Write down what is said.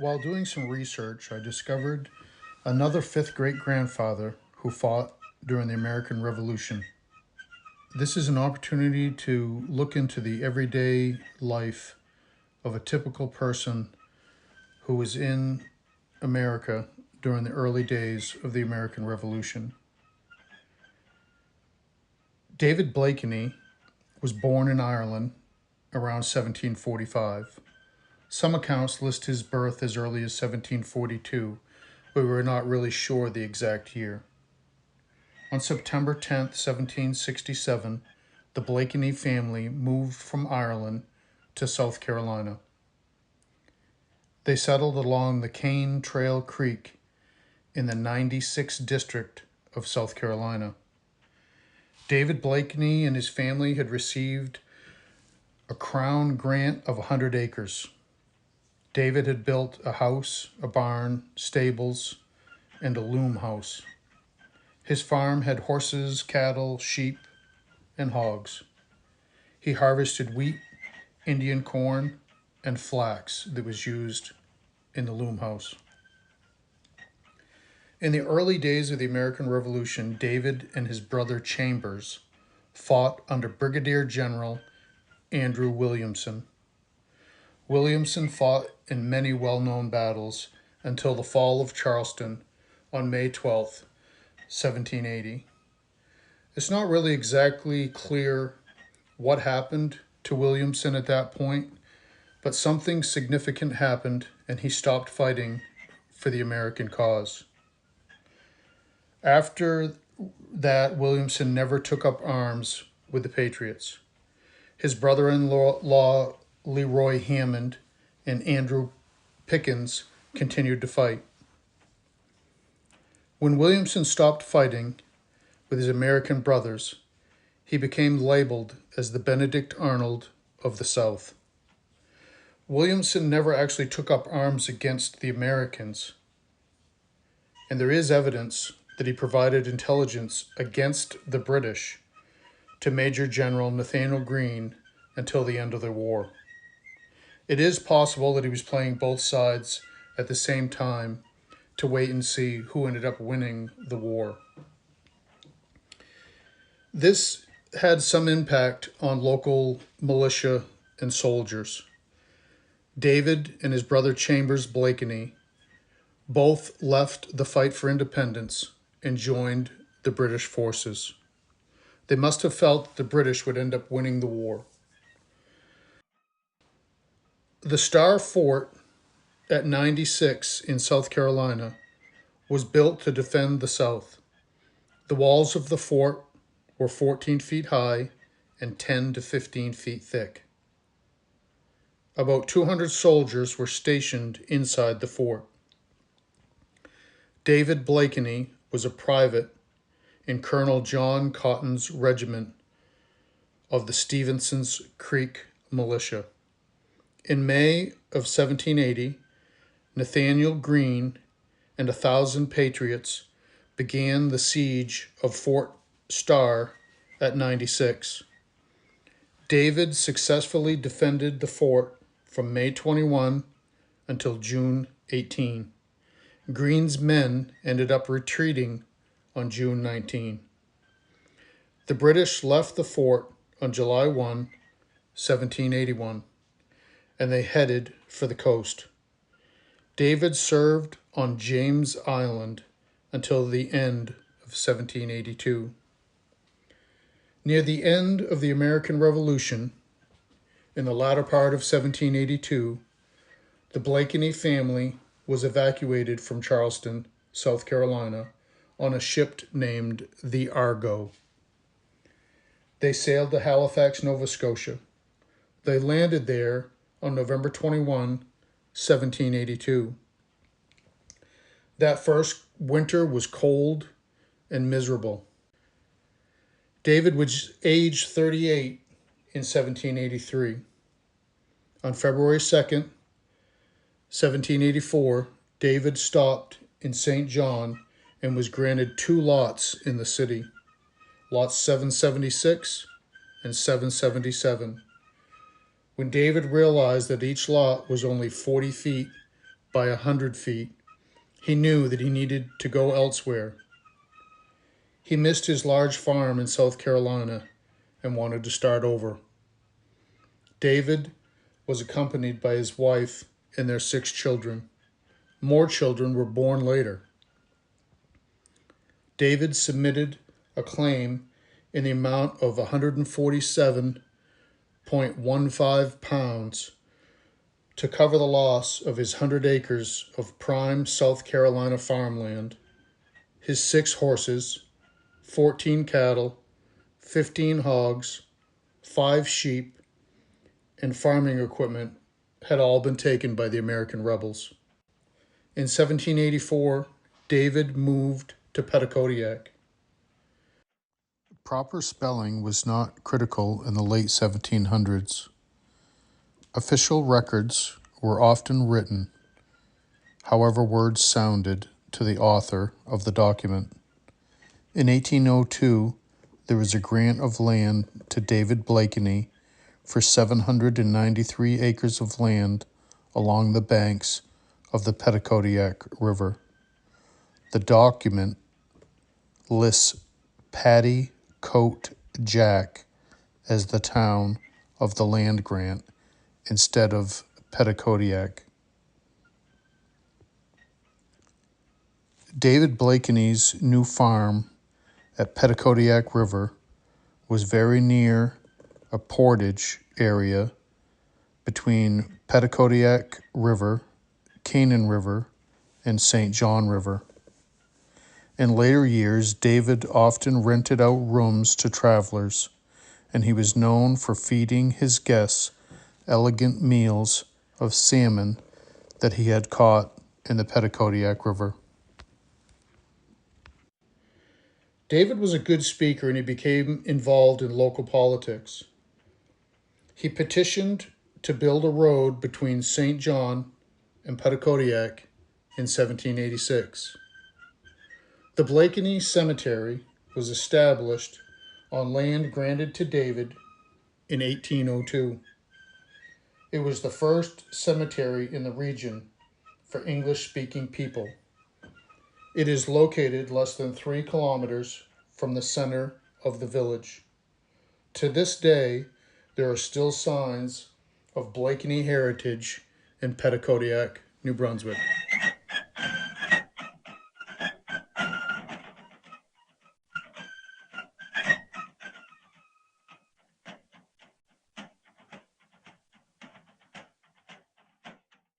While doing some research, I discovered another fifth great grandfather who fought during the American Revolution. This is an opportunity to look into the everyday life of a typical person who was in America during the early days of the American Revolution. David Blakney was born in Ireland around 1745. Some accounts list his birth as early as 1742, but we're not really sure the exact year. On September 10th, 1767, the Blakeney family moved from Ireland to South Carolina. They settled along the Cane Trail Creek in the 96th district of South Carolina. David Blakney and his family had received a Crown grant of 100 acres. David had built a house, a barn, stables, and a loom house. His farm had horses, cattle, sheep, and hogs. He harvested wheat, Indian corn, and flax that was used in the loom house. In the early days of the American Revolution, David and his brother Chambers fought under Brigadier General Andrew Williamson. Williamson fought in many well-known battles until the fall of Charleston on May 12, 1780. It's not really exactly clear what happened to Williamson at that point, but something significant happened and he stopped fighting for the American cause. After that, Williamson never took up arms with the Patriots. His brother-in-law Leroy Hammond and Andrew Pickens continued to fight. When Williamson stopped fighting with his American brothers, he became labeled as the Benedict Arnold of the South. Williamson never actually took up arms against the Americans, and there is evidence that he provided intelligence against the British to Major General Nathanael Greene until the end of the war. It is possible that he was playing both sides at the same time to wait and see who ended up winning the war. This had some impact on local militia and soldiers. David and his brother Chambers Blakeney both left the fight for independence and joined the British forces. They must have felt the British would end up winning the war. The Star Fort at 96 in South Carolina was built to defend the South. The walls of the fort were 14 feet high and 10 to 15 feet thick. About 200 soldiers were stationed inside the fort. David Blakeney was a private in Colonel John Cotton's regiment of the Stevenson's Creek Militia. In May of 1780, Nathanael Greene and 1,000 patriots began the siege of Fort Starr at 96. David successfully defended the fort from May 21 until June 18. Greene's men ended up retreating on June 19. The British left the fort on July 1, 1781, and they headed for the coast. David served on James Island until the end of 1782. Near the end of the American Revolution, in the latter part of 1782, the Blakeney family was evacuated from Charleston, South Carolina, on a ship named the Argo. They sailed to Halifax, Nova Scotia. They landed there on November 21, 1782. That first winter was cold and miserable. David was age 38 in 1783. On February 2nd, 1784, David stopped in St. John and was granted 2 lots in the city, lots 776 and 777. When David realized that each lot was only 40 feet by 100 feet, he knew that he needed to go elsewhere. He missed his large farm in South Carolina and wanted to start over. David was accompanied by his wife and their 6 children. More children were born later. David submitted a claim in the amount of 147.15 pounds to cover the loss of his 100 acres of prime South Carolina farmland, his 6 horses, 14 cattle, 15 hogs, 5 sheep, and farming equipment had all been taken by the American rebels. In 1784, David moved to Petitcodiac. Proper spelling was not critical in the late 1700s. Official records were often written, however words sounded to the author of the document. In 1802, there was a grant of land to David Blakney for 793 acres of land along the banks of the Petitcodiac River. The document lists Petitcodiac as the town of the land grant instead of Petitcodiac. David Blakney's new farm at Petitcodiac River was very near a portage area between Petitcodiac River, Canaan River, and St. John River. In later years, David often rented out rooms to travelers, and he was known for feeding his guests elegant meals of salmon that he had caught in the Petitcodiac River. David was a good speaker, and he became involved in local politics. He petitioned to build a road between St. John and Petitcodiac in 1786. The Bleakny Cemetery was established on land granted to David in 1802. It was the first cemetery in the region for English-speaking people. It is located less than 3 kilometers from the center of the village. To this day, there are still signs of Blakeney heritage in Petitcodiac, New Brunswick.